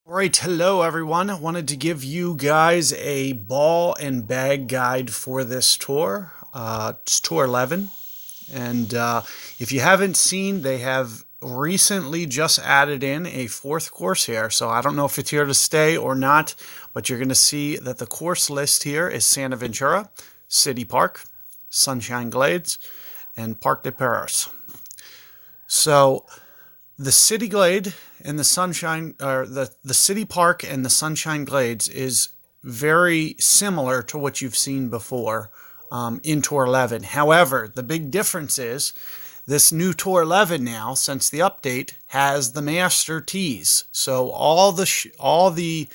All right, hello everyone. I wanted to give you guys a ball and bag guide for this tour. It's tour 11. And if you haven't seen, they have recently just added in a fourth course here. So I don't know if it's here to stay or not, but you're going to see that the course list here is Santa Ventura, City Park, Sunshine Glades, and Parc des Paris. So the City Glade and the Sunshine, or the City Park and the Sunshine Glades is very similar to what you've seen before in Tour 11. However, the big difference is this new Tour 11 now, since the update, has the Master Tees. So all the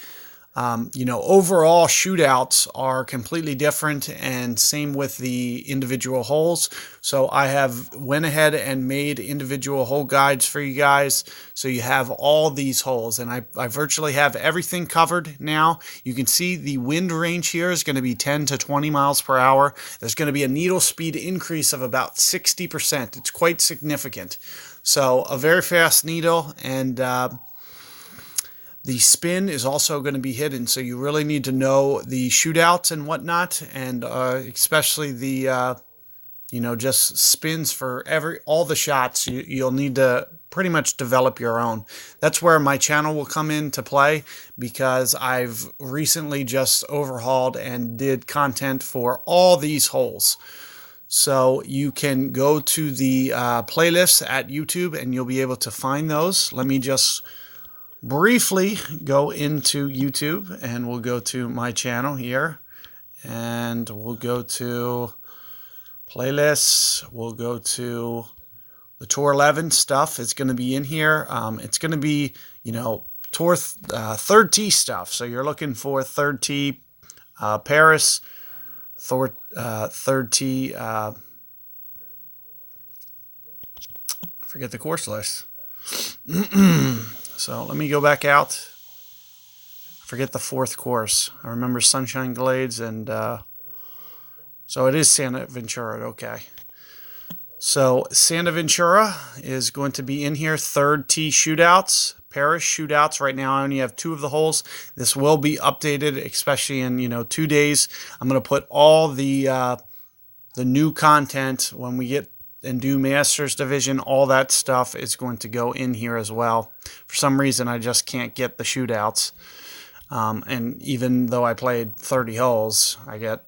overall shootouts are completely different, and same with the individual holes. So I have went ahead and made individual hole guides for you guys, so you have all these holes, and I virtually have everything covered now. You can see the wind range here is going to be 10 to 20 miles per hour. There's going to be a needle speed increase of about 60%. It's quite significant. So a very fast needle, and the spin is also going to be hidden, so you really need to know the shootouts and whatnot, and especially the just spins for all the shots. You'll need to pretty much develop your own. That's where my channel will come into play, because I've recently just overhauled and did content for all these holes. So you can go to the playlists at YouTube and you'll be able to find those. Let me just briefly go into YouTube, and we'll go to my channel here, and we'll go to playlists. We'll go to the Tour 11 stuff. It's going to be in here. It's going to be, Tour third tee stuff. So you're looking for third tee Paris, third tee. Forget the course list. So let me go back out. Forget the fourth course. I remember Sunshine Glades, and so it is Santa Ventura. Okay. So Santa Ventura is going to be in here. Third tee shootouts, Paris shootouts. Right now I only have 2 of the holes. This will be updated, especially in 2 days. I'm going to put all the new content when we get and do Masters Division. All that stuff is going to go in here as well. For some reason, I just can't get the shootouts. And even though I played 30 holes, I get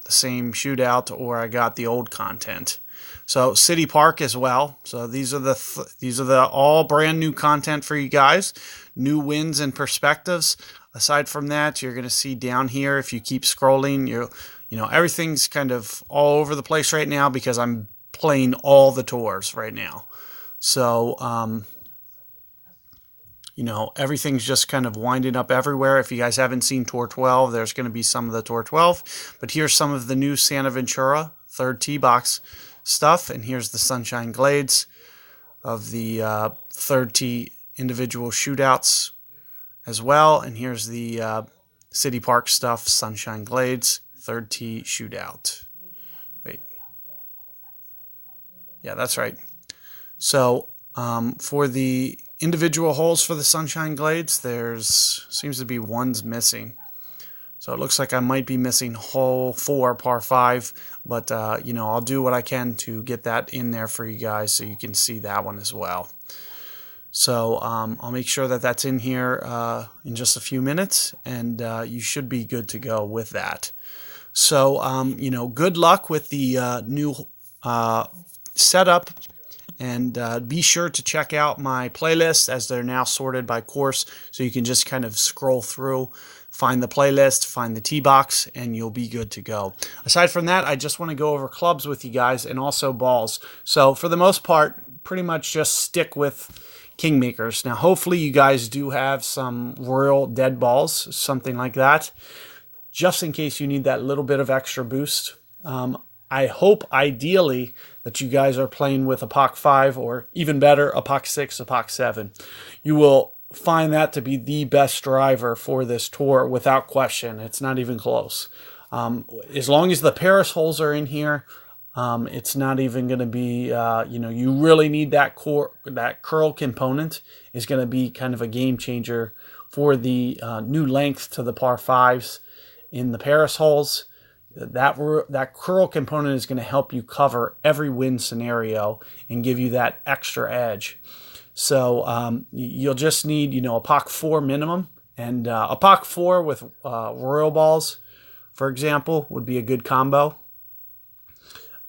the same shootout, or I got the old content. So City Park as well. So these are the all brand new content for you guys. New wins and perspectives. Aside from that, you're going to see down here, if you keep scrolling, everything's kind of all over the place right now, because I'm playing all the tours right now. So, everything's just kind of winding up everywhere. If you guys haven't seen Tour 12, there's going to be some of the Tour 12. But here's some of the new Santa Ventura third tee box stuff. And here's the Sunshine Glades of the third tee individual shootouts as well. And here's the City Park stuff, Sunshine Glades, third tee shootout. Wait. Yeah, that's right. So for the individual holes for the Sunshine Glades, seems to be one's missing. So it looks like I might be missing hole 4, par 5, but I'll do what I can to get that in there for you guys so you can see that one as well. So I'll make sure that that's in here in just a few minutes, and you should be good to go with that. So good luck with the new setup, and be sure to check out my playlists, as they're now sorted by course, so you can just kind of scroll through, find the playlist, find the tee box, and you'll be good to go. Aside from that, I just want to go over clubs with you guys, and also balls. So for the most part, pretty much just stick with Kingmakers. Now hopefully you guys do have some Royal dead balls, something like that, just in case you need that little bit of extra boost. I hope, ideally, that you guys are playing with a POC 5, or even better, a POC 6, a POC 7. You will find that to be the best driver for this tour, without question. It's not even close. As long as the Paris holes are in here, it's not even going to be, you really need that curl component is going to be kind of a game changer for the new length to the par 5s in the Paris holes. That curl component is going to help you cover every wind scenario and give you that extra edge. So you'll just need, a POC 4 minimum, and a POC 4 with royal balls, for example, would be a good combo.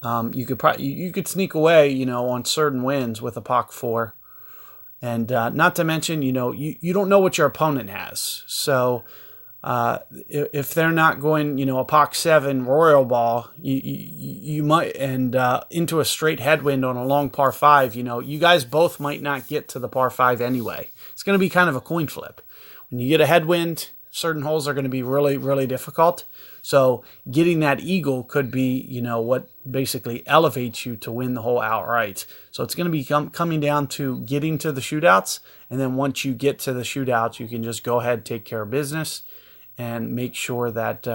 You could sneak away, on certain winds with a POC 4, and not to mention, you don't know what your opponent has. So if they're not going, a POC 7 royal ball, you might, and into a straight headwind on a long par 5, you guys both might not get to the par 5 anyway. It's going to be kind of a coin flip. When you get a headwind, certain holes are going to be really, really difficult. So getting that eagle could be, what basically elevates you to win the hole outright. So it's going to be coming down to getting to the shootouts. And then once you get to the shootouts, you can just go ahead, take care of business, and make sure that,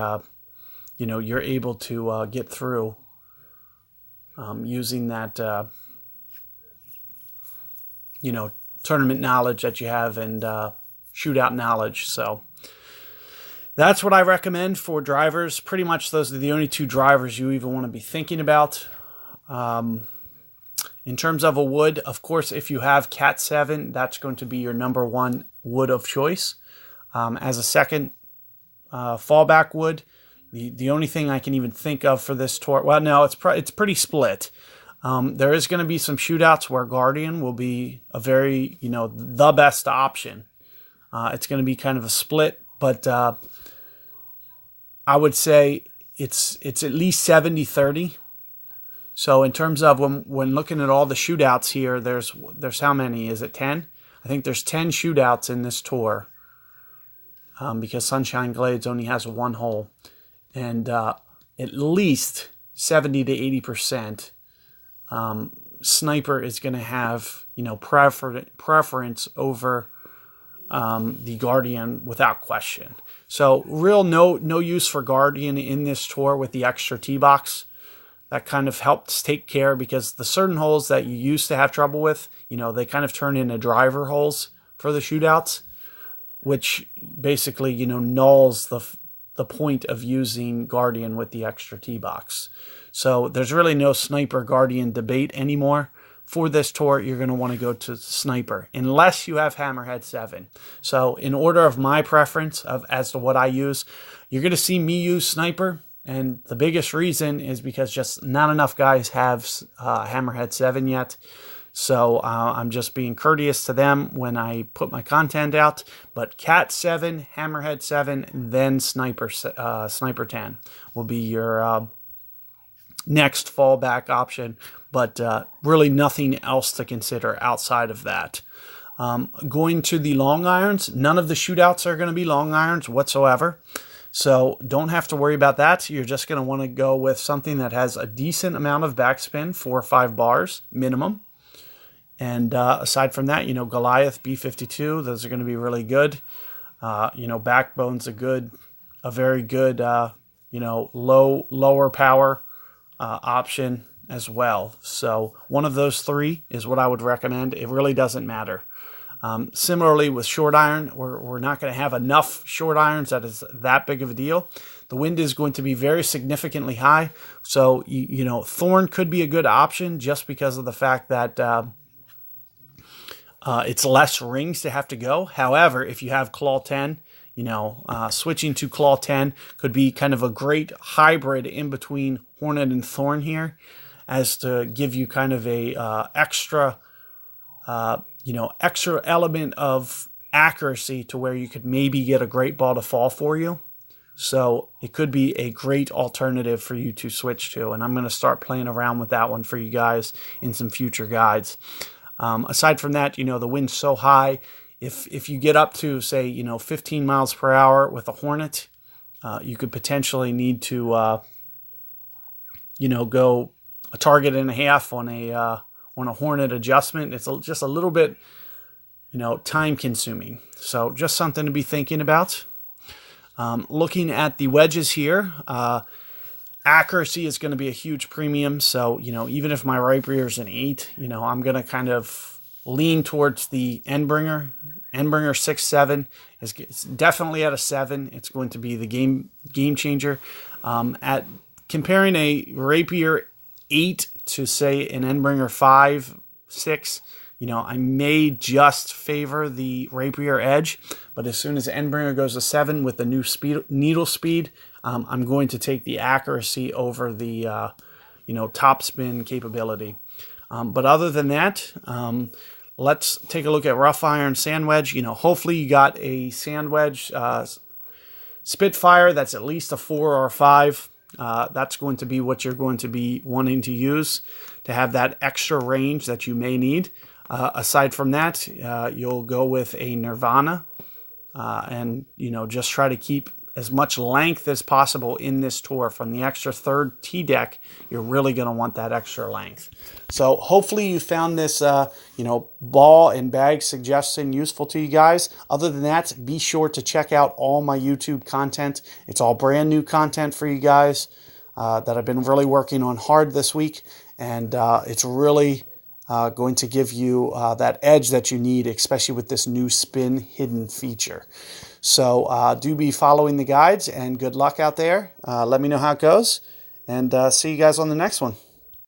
you're able to get through using that, tournament knowledge that you have and shootout knowledge. So that's what I recommend for drivers. Pretty much those are the only two drivers you even want to be thinking about. In terms of a wood, of course, if you have Cat 7, that's going to be your number one wood of choice. As a second fallback wood, the only thing I can even think of for this tour, well, no, it's pretty split. There is going to be some shootouts where Guardian will be a very, the best option. It's going to be kind of a split, but I would say it's at least 70-30. So in terms of when looking at all the shootouts here, there's how many? Is it 10? I think there's 10 shootouts in this tour. Because Sunshine Glades only has one hole, and at least 70 to 80%, Sniper is going to have preference over the Guardian without question. So real no use for Guardian in this tour with the extra tee box. That kind of helps take care, because the certain holes that you used to have trouble with, they kind of turn into driver holes for the shootouts, which basically, nulls the point of using Guardian with the extra tee box. So there's really no Sniper Guardian debate anymore. For this tour, you're going to want to go to Sniper, unless you have Hammerhead 7. So in order of my preference as to what I use, you're going to see me use Sniper. And the biggest reason is because just not enough guys have Hammerhead 7 yet. So I'm just being courteous to them when I put my content out. But Cat 7, Hammerhead 7, then Sniper 10 will be your next fallback option. But really nothing else to consider outside of that. Going to the long irons, none of the shootouts are going to be long irons whatsoever. So don't have to worry about that. You're just going to want to go with something that has a decent amount of backspin, 4 or 5 bars minimum. And aside from that, Goliath, B52, those are going to be really good. Backbone's a very good, lower power option as well. So one of those three is what I would recommend. It really doesn't matter. Similarly with short iron, we're not going to have enough short irons that is that big of a deal. The wind is going to be very significantly high. So, Thorn could be a good option just because of the fact that it's less rings to have to go. However, if you have Claw 10, switching to Claw 10 could be kind of a great hybrid in between Hornet and Thorn here, as to give you kind of a extra element of accuracy to where you could maybe get a great ball to fall for you. So it could be a great alternative for you to switch to. And I'm going to start playing around with that one for you guys in some future guides. Aside from that, the wind's so high. If you get up to, say, 15 miles per hour with a Hornet, you could potentially need to, go a target and a half on a Hornet adjustment. It's just a little bit, time consuming. So just something to be thinking about. Looking at the wedges here, accuracy is going to be a huge premium. So, even if my right rear is an 8, I'm going to kind of lean towards the Endbringer. Endbringer 6-7 is definitely at a 7. It's going to be the game changer. At comparing a Rapier 8 to say an Endbringer 5-6, I may just favor the Rapier Edge, but as soon as Endbringer goes to 7 with the new needle speed, I'm going to take the accuracy over the top spin capability. But other than that, let's take a look at rough iron sand wedge. Hopefully you got a sand wedge Spitfire that's at least a 4 or a 5. That's going to be what you're going to be wanting to use to have that extra range that you may need. Aside from that, you'll go with a Nirvana and just try to keep as much length as possible in this tour. From the extra third T deck, you're really going to want that extra length. So hopefully you found this ball and bag suggestion useful to you guys. Other than that, be sure to check out all my YouTube content. It's all brand new content for you guys that I've been really working on hard this week, and it's really going to give you that edge that you need, especially with this new spin hidden feature. So do be following the guides, and good luck out there. Let me know how it goes, and see you guys on the next one.